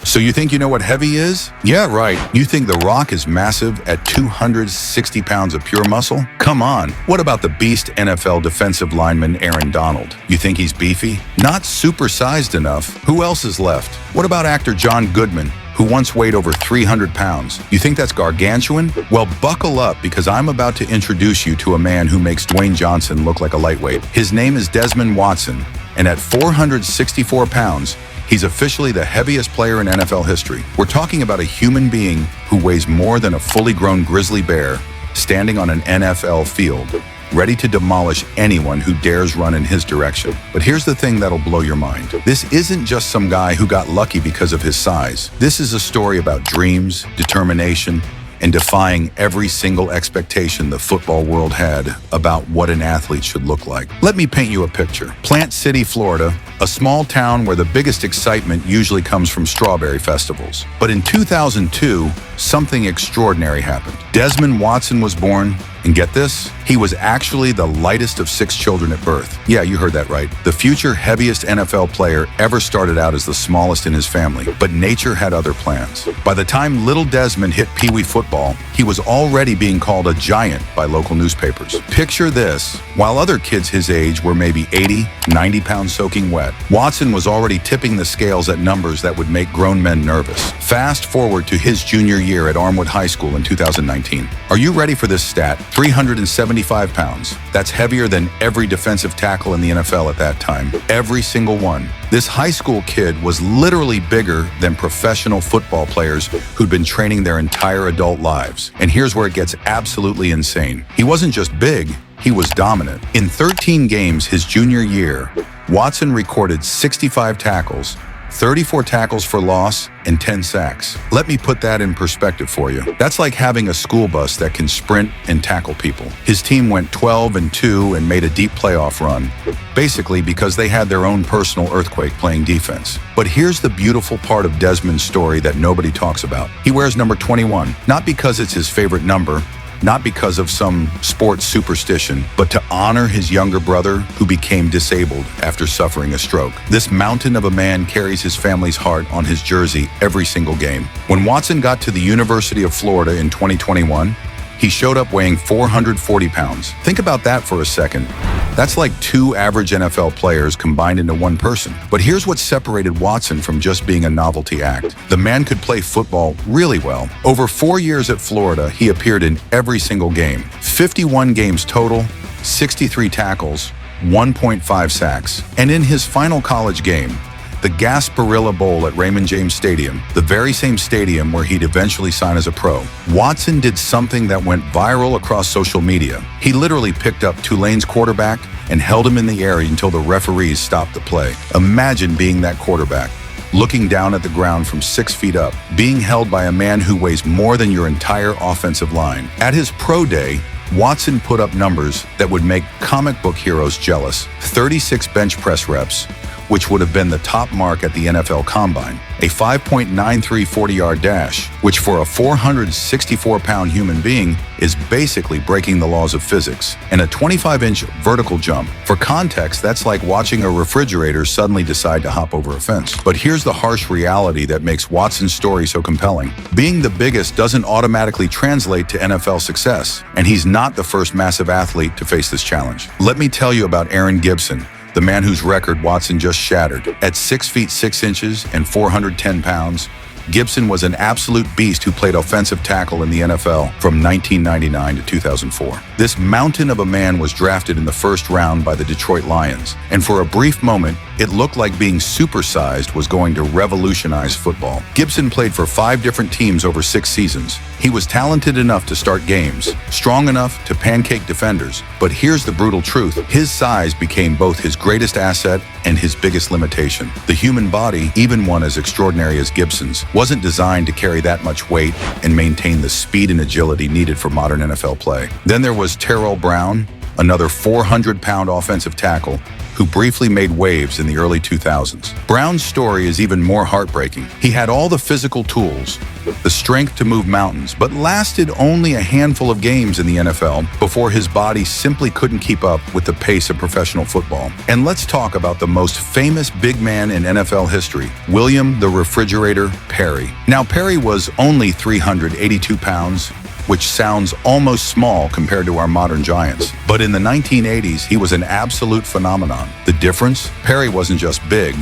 So you think you know what heavy is? Yeah, right. You think The Rock is massive at 260 pounds of pure muscle? Come on. What about the beast NFL defensive lineman Aaron Donald? You think he's beefy? Not supersized enough. Who else is left? What about actor John Goodman, who once weighed over 300 pounds? You think that's gargantuan? Well, buckle up, because I'm about to introduce you to a man who makes Dwayne Johnson look like a lightweight. His name is Desmond Watson, and at 464 pounds, he's officially the heaviest player in NFL history. We're talking about a human being who weighs more than a fully grown grizzly bear standing on an NFL field, ready to demolish anyone who dares run in his direction. But here's the thing that'll blow your mind. This isn't just some guy who got lucky because of his size. This is a story about dreams, determination, and defying every single expectation the football world had about what an athlete should look like. Let me paint you a picture. Plant City, Florida, a small town where the biggest excitement usually comes from strawberry festivals. But in 2002, something extraordinary happened. Desmond Watson was born, and get this, he was actually the lightest of 6 children at birth. Yeah, you heard that right. The future heaviest NFL player ever started out as the smallest in his family, but nature had other plans. By the time little Desmond hit Pee Wee football, he was already being called a giant by local newspapers. Picture this, while other kids his age were maybe 80, 90 pounds soaking wet, Watson was already tipping the scales at numbers that would make grown men nervous. Fast forward to his junior year at Armwood High School in 2019. Are you ready for this stat? 375 pounds. That's heavier than every defensive tackle in the NFL at that time. Every single one. This high school kid was literally bigger than professional football players who'd been training their entire adult lives. And here's where it gets absolutely insane. He wasn't just big, he was dominant. In 13 games his junior year, Watson recorded 65 tackles, 34 tackles for loss, and 10 sacks. Let me put that in perspective for you. That's like having a school bus that can sprint and tackle people. His team went 12-2 and made a deep playoff run, basically because they had their own personal earthquake playing defense. But here's the beautiful part of Desmond's story that nobody talks about. He wears number 21, not because it's his favorite number, not because of some sports superstition, but to honor his younger brother who became disabled after suffering a stroke. This mountain of a man carries his family's heart on his jersey every single game. When Watson got to the University of Florida in 2021, he showed up weighing 440 pounds. Think about that for a second. That's like 2 average NFL players combined into one person. But here's what separated Watson from just being a novelty act. The man could play football really well. Over 4 years at Florida, he appeared in every single game. 51 games total, 63 tackles, 1.5 sacks. And in his final college game, the Gasparilla Bowl at Raymond James Stadium, the very same stadium where he'd eventually sign as a pro, Watson did something that went viral across social media. He literally picked up Tulane's quarterback and held him in the air until the referees stopped the play. Imagine being that quarterback, looking down at the ground from 6 feet up, being held by a man who weighs more than your entire offensive line. At his pro day, Watson put up numbers that would make comic book heroes jealous. 36 bench press reps, which would have been the top mark at the NFL Combine. A 5.93 40-yard dash, which for a 464-pound human being is basically breaking the laws of physics. And a 25-inch vertical jump. For context, that's like watching a refrigerator suddenly decide to hop over a fence. But here's the harsh reality that makes Watson's story so compelling. Being the biggest doesn't automatically translate to NFL success, and he's not the first massive athlete to face this challenge. Let me tell you about Aaron Gibson, the man whose record Watson just shattered. At 6 feet 6 inches and 410 pounds, Gibson was an absolute beast who played offensive tackle in the NFL from 1999 to 2004. This mountain of a man was drafted in the first round by the Detroit Lions, and for a brief moment, it looked like being supersized was going to revolutionize football. Gibson played for 5 different teams over 6 seasons. He was talented enough to start games, strong enough to pancake defenders. But here's the brutal truth. His size became both his greatest asset and his biggest limitation. The human body, even one as extraordinary as Gibson's, wasn't designed to carry that much weight and maintain the speed and agility needed for modern NFL play. Then there was Terrell Brown, another 400-pound offensive tackle, who briefly made waves in the early 2000s. Brown's story is even more heartbreaking. He had all the physical tools, the strength to move mountains, but lasted only a handful of games in the NFL before his body simply couldn't keep up with the pace of professional football. And let's talk about the most famous big man in NFL history, William the Refrigerator Perry. Now, Perry was only 382 pounds, which sounds almost small compared to our modern giants. But in the 1980s, he was an absolute phenomenon. The difference? Perry wasn't just big.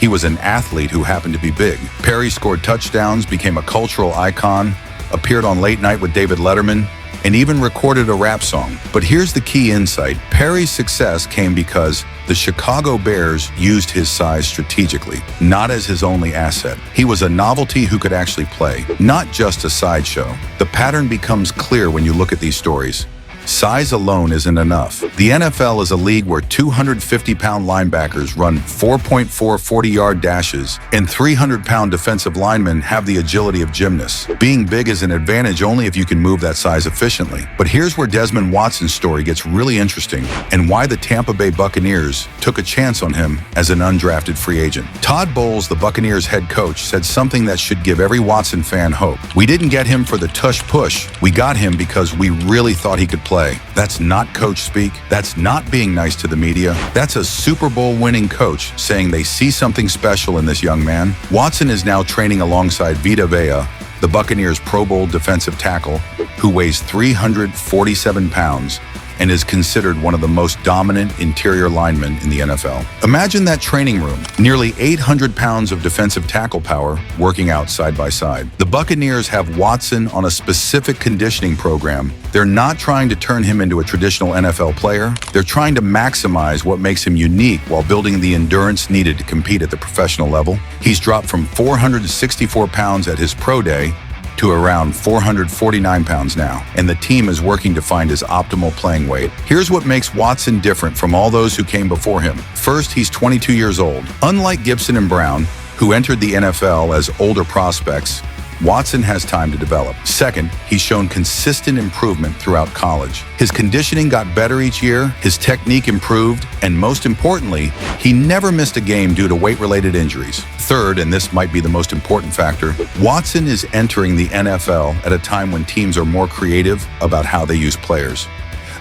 He was an athlete who happened to be big. Perry scored touchdowns, became a cultural icon, appeared on Late Night with David Letterman, and even recorded a rap song. But here's the key insight. Perry's success came because the Chicago Bears used his size strategically, not as his only asset. He was a novelty who could actually play, not just a sideshow. The pattern becomes clear when you look at these stories. Size alone isn't enough. The NFL is a league where 250-pound linebackers run 4.4 40-yard dashes, and 300-pound defensive linemen have the agility of gymnasts. Being big is an advantage only if you can move that size efficiently. But here's where Desmond Watson's story gets really interesting, and why the Tampa Bay Buccaneers took a chance on him as an undrafted free agent. Todd Bowles, the Buccaneers head coach, said something that should give every Watson fan hope. "We didn't get him for the tush-push. We got him because we really thought he could play." That's not coach speak. That's not being nice to the media. That's a Super Bowl winning coach saying they see something special in this young man. Watson is now training alongside Vita Vea, the Buccaneers Pro Bowl defensive tackle, who weighs 347 pounds and is considered one of the most dominant interior linemen in the NFL. Imagine that training room, nearly 800 pounds of defensive tackle power working out side by side. The Buccaneers have Watson on a specific conditioning program. They're not trying to turn him into a traditional NFL player. They're trying to maximize what makes him unique while building the endurance needed to compete at the professional level. He's dropped from 464 pounds at his pro day to around 449 pounds now, and the team is working to find his optimal playing weight. Here's what makes Watson different from all those who came before him. First, he's 22 years old. Unlike Gibson and Brown, who entered the NFL as older prospects, Watson has time to develop. Second, he's shown consistent improvement throughout college. His conditioning got better each year, his technique improved, and most importantly, he never missed a game due to weight-related injuries. Third, and this might be the most important factor, Watson is entering the NFL at a time when teams are more creative about how they use players.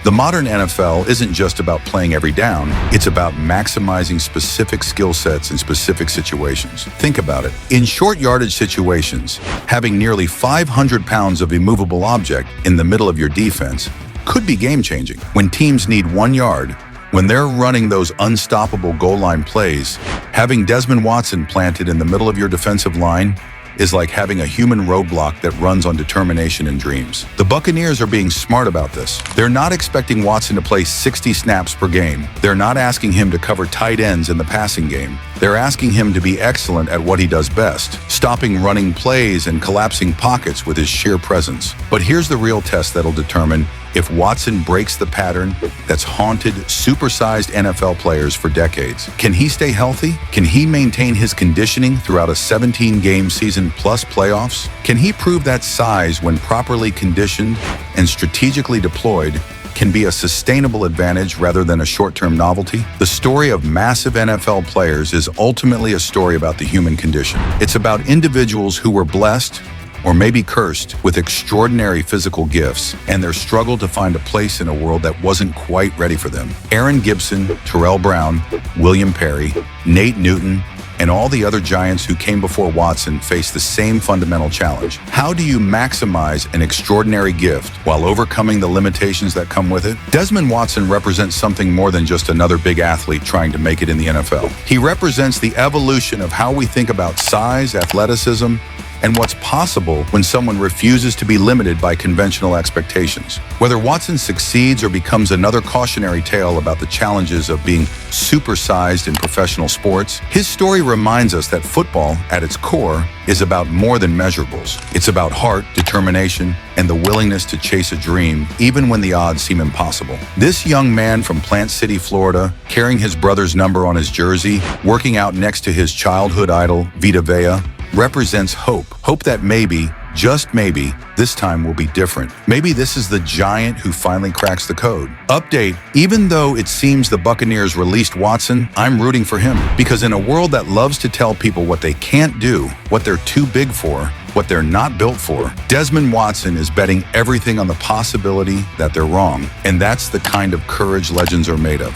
The modern NFL isn't just about playing every down, it's about maximizing specific skill sets in specific situations. Think about it. In short yardage situations, having nearly 500 pounds of immovable object in the middle of your defense could be game-changing. When teams need 1 yard, when they're running those unstoppable goal line plays, having Desmond Watson planted in the middle of your defensive line is like having a human roadblock that runs on determination and dreams. The Buccaneers are being smart about this. They're not expecting Watson to play 60 snaps per game. They're not asking him to cover tight ends in the passing game. They're asking him to be excellent at what he does best, stopping running plays and collapsing pockets with his sheer presence. But here's the real test that'll determine if Watson breaks the pattern that's haunted supersized NFL players for decades. Can he stay healthy? Can he maintain his conditioning throughout a 17-game season plus playoffs? Can he prove that size, when properly conditioned and strategically deployed, can be a sustainable advantage rather than a short-term novelty? The story of massive NFL players is ultimately a story about the human condition. It's about individuals who were blessed, or maybe cursed, with extraordinary physical gifts and their struggle to find a place in a world that wasn't quite ready for them. Aaron Gibson, Terrell Brown, William Perry, Nate Newton, and all the other giants who came before Watson face the same fundamental challenge. How do you maximize an extraordinary gift while overcoming the limitations that come with it? Desmond Watson represents something more than just another big athlete trying to make it in the NFL. He represents the evolution of how we think about size, athleticism, and what's possible when someone refuses to be limited by conventional expectations. Whether Watson succeeds or becomes another cautionary tale about the challenges of being supersized in professional sports, his story reminds us that football, at its core, is about more than measurables. It's about heart, determination, and the willingness to chase a dream, even when the odds seem impossible. This young man from Plant City, Florida, carrying his brother's number on his jersey, working out next to his childhood idol, Vita Vea, represents hope. Hope that maybe, just maybe, this time will be different. Maybe this is the giant who finally cracks the code. Update, even though it seems the Buccaneers released Watson, I'm rooting for him. Because in a world that loves to tell people what they can't do, what they're too big for, what they're not built for, Desmond Watson is betting everything on the possibility that they're wrong. And that's the kind of courage legends are made of.